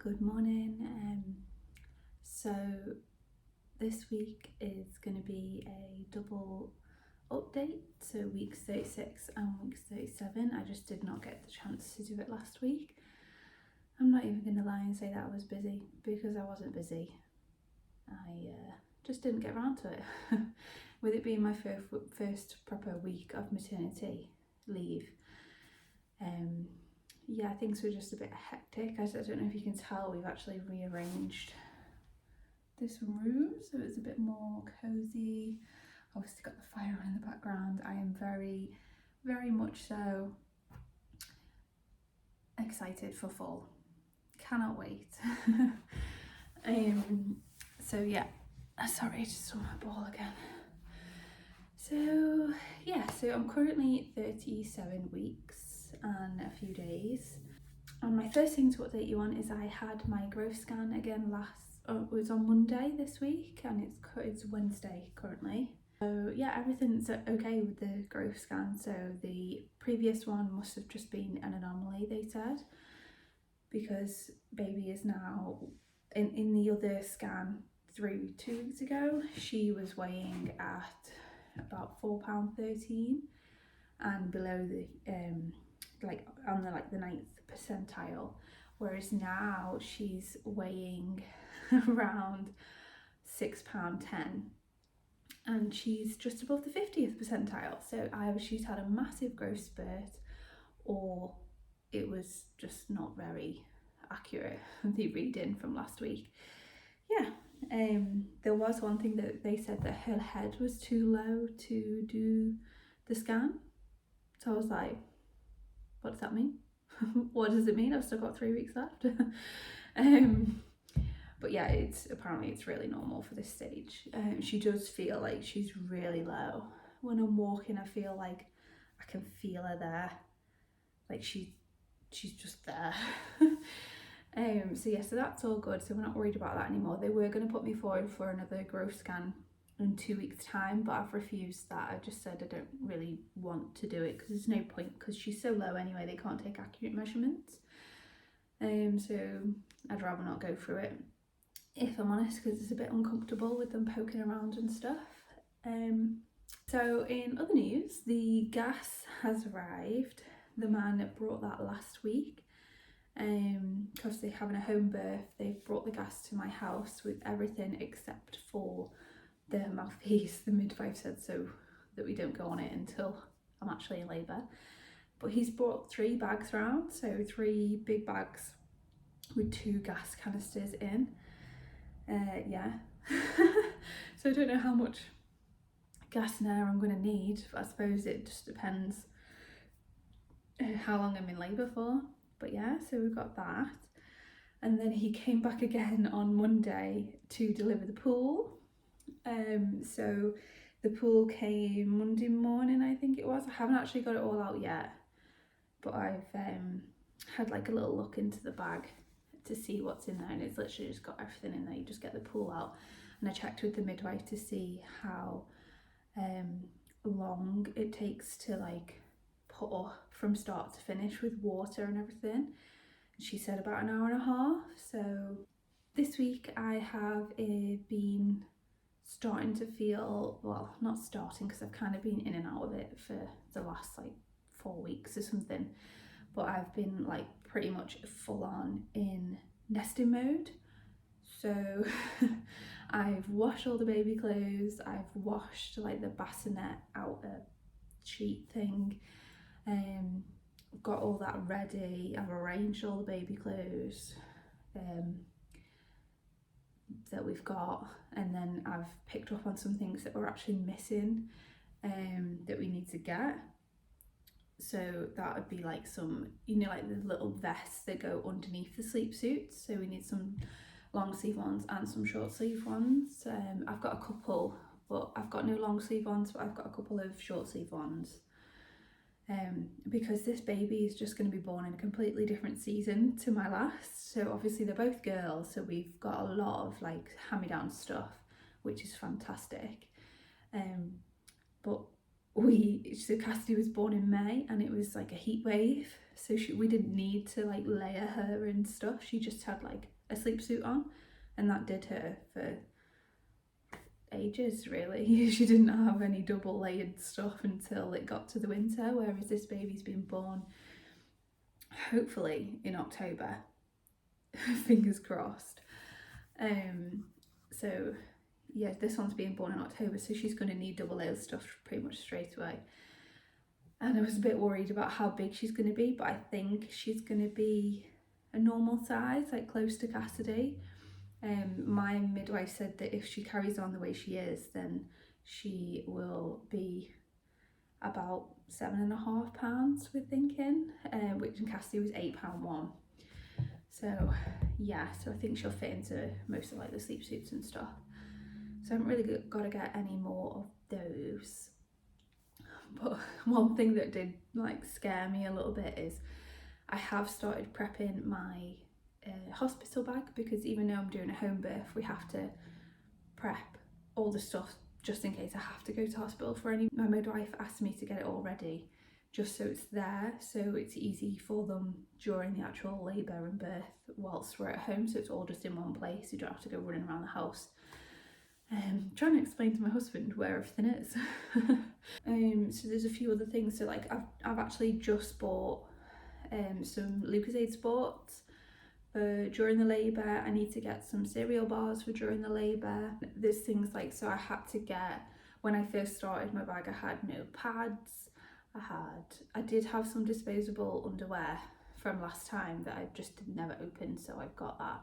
Good morning. So this week is going to be a double update, so weeks 36 and weeks 37. I just did not get the chance to do it last week. I'm not even going to lie and say that I was busy, because I wasn't busy. I just didn't get around to it. With it being my first proper week of maternity leave, yeah, things were just a bit hectic. I don't know if you can tell, we've actually rearranged this room so it's a bit more cozy. Obviously got the fire on in the background. I am very, very much so excited for fall. Cannot wait. So yeah, sorry, just on my ball again. So yeah, so I'm currently 37 weeks and a few days. And my first thing to update you on is I had my growth scan again it was on Monday this week, and it's Wednesday currently. So yeah, everything's okay with the growth scan. So the previous one must have just been an anomaly, they said, because baby is now in the other scan through 2 weeks ago, she was weighing at about £4.13 and below the like on the 9th percentile, whereas now she's weighing around £6.10 and she's just above the 50th percentile. So either she's had a massive growth spurt or it was just not very accurate, the reading from last week. Yeah, there was one thing that they said that her head was too low to do the scan. So I was like, what does that mean? What does it mean? I've still got 3 weeks left. But yeah, apparently it's really normal for this stage. She does feel like she's really low. When I'm walking, I feel like I can feel her there. Like she's just there. So yeah, so that's all good. So we're not worried about that anymore. They were going to put me forward for another growth scan in 2 weeks' time, but I've refused that. I just said I don't really want to do it because there's no point, because she's so low anyway, they can't take accurate measurements. So I'd rather not go through it, if I'm honest, because it's a bit uncomfortable with them poking around and stuff. So in other news, the gas has arrived. The man brought that last week. Because they're having a home birth, they've brought the gas to my house with everything except for the mouthpiece. The midwife said so that we don't go on it until I'm actually in labour. But he's brought 3 bags round, so 3 big bags with 2 gas canisters in. Yeah. So I don't know how much gas and air I'm going to need, but I suppose it just depends how long I'm in labour for. But yeah, so we've got that. And then he came back again on Monday to deliver the pool. So the pool came Monday morning, I think it was. I haven't actually got it all out yet, but I've had like a little look into the bag to see what's in there, and it's literally just got everything in there. You just get the pool out. And I checked with the midwife to see how long it takes to like pour from start to finish with water and everything. She said about an hour and a half. So this week I have been starting to feel, well, not starting because I've kind of been in and out of it for the last like 4 weeks or something, but I've been like pretty much full on in nesting mode. So I've washed all the baby clothes, I've washed like the bassinet outer sheet thing, got all that ready, I've arranged all the baby clothes that we've got, and then I've picked up on some things that were actually missing that we need to get. So that would be like some, like the little vests that go underneath the sleep suits. So we need some long sleeve ones and some short sleeve ones. I've got a couple, but I've got no long sleeve ones, but I've got a couple of short sleeve ones. Because this baby is just going to be born in a completely different season to my last. So obviously they're both girls, so we've got a lot of like hand-me-down stuff, which is fantastic. But so Cassidy was born in May and it was like a heat wave, so we didn't need to like layer her and stuff. She just had like a sleep suit on, and that did her for ages really. She didn't have any double layered stuff until it got to the winter, whereas this baby's been born hopefully in October. Fingers crossed. So yeah, this one's being born in October, so she's going to need double layered stuff pretty much straight away. And I was a bit worried about how big she's going to be, but I think she's going to be a normal size, like close to Cassidy. My midwife said that if she carries on the way she is, then she will be about £7.5, we're thinking, which in Cassidy was £8.1. So yeah, so I think she'll fit into most of like the sleep suits and stuff. So I haven't really got to get any more of those. But one thing that did like scare me a little bit is I have started prepping my hospital bag, because even though I'm doing a home birth, we have to prep all the stuff just in case I have to go to hospital for any. My midwife asked me to get it all ready just so it's there, so it's easy for them during the actual labour and birth whilst we're at home, so it's all just in one place. You don't have to go running around the house. Trying to explain to my husband where everything is. So there's a few other things. So like I've actually just bought some Lucozade Sports for during the labour. I need to get some cereal bars for during the labour. There's things like, so I had to get, when I first started my bag, I had no pads. I did have some disposable underwear from last time that I just never opened, so I've got that.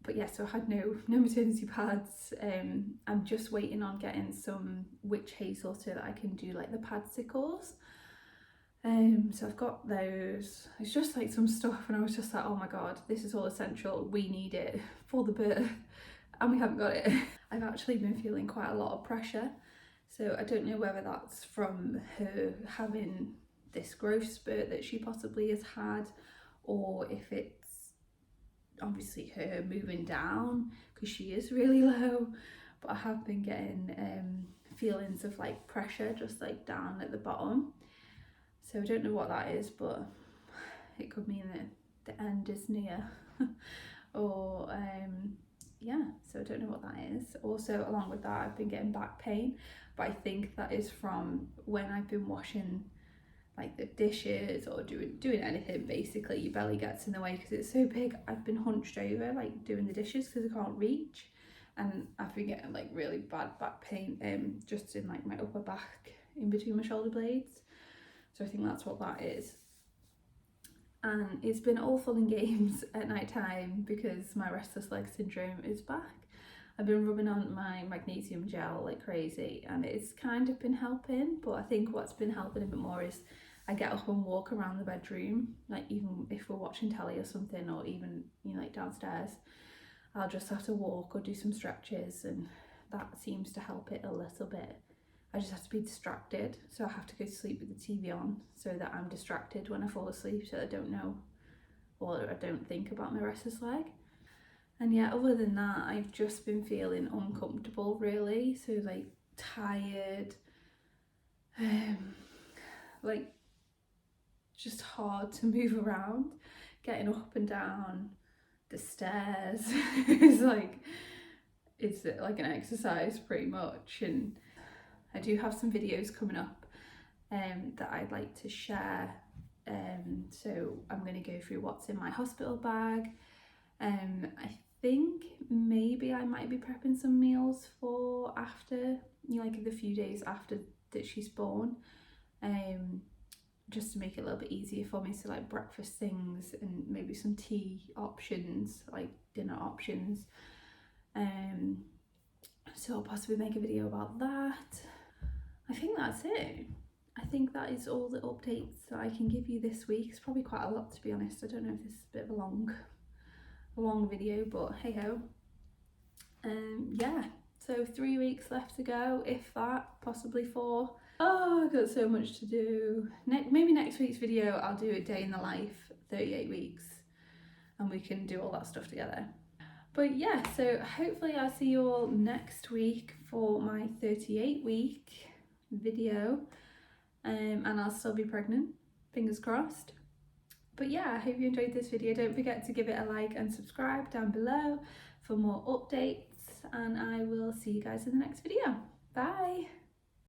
But yeah, so I had no maternity pads. I'm just waiting on getting some witch hazel so that I can do like the padsicles. So I've got those. It's just like some stuff, and I was just like, oh my god, this is all essential. We need it for the birth, and we haven't got it. I've actually been feeling quite a lot of pressure. So I don't know whether that's from her having this growth spurt that she possibly has had, or if it's obviously her moving down, because she is really low. But I have been getting feelings of like pressure just like down at the bottom. So I don't know what that is, but it could mean that the end is near. Or yeah, so I don't know what that is. Also, along with that, I've been getting back pain, but I think that is from when I've been washing like the dishes or doing anything. Basically your belly gets in the way because it's so big. I've been hunched over like doing the dishes because I can't reach, and I've been getting like really bad back pain just in like my upper back in between my shoulder blades. So I think that's what that is. And it's been all fun and games at night time because my restless leg syndrome is back. I've been rubbing on my magnesium gel like crazy, and it's kind of been helping, but I think what's been helping a bit more is I get up and walk around the bedroom, like even if we're watching telly or something, or even, you know, like downstairs, I'll just have to walk or do some stretches, and that seems to help it a little bit. I just have to be distracted, so I have to go to sleep with the TV on so that I'm distracted when I fall asleep, so I don't know, or I don't think about my restless leg. And yeah, other than that, I've just been feeling uncomfortable really, so like tired, like just hard to move around, getting up and down the stairs is like, it's like an exercise pretty much. And I do have some videos coming up that I'd like to share. So I'm going to go through what's in my hospital bag. I think maybe I might be prepping some meals for after, you know, like the few days after that she's born, just to make it a little bit easier for me. So like breakfast things and maybe some tea options, like dinner options. So I'll possibly make a video about that. I think that's it. I think that is all the updates that I can give you this week. It's probably quite a lot, to be honest. I don't know if this is a bit of a long video, but hey ho. Yeah, so 3 weeks left to go, if that, possibly 4. Oh, I've got so much to do. Maybe next week's video I'll do a day in the life, 38 weeks, and we can do all that stuff together. But yeah, so hopefully I'll see you all next week for my 38 week video, and I'll still be pregnant, fingers crossed. But yeah, I hope you enjoyed this video. Don't forget to give it a like and subscribe down below for more updates, and I will see you guys in the next video. Bye!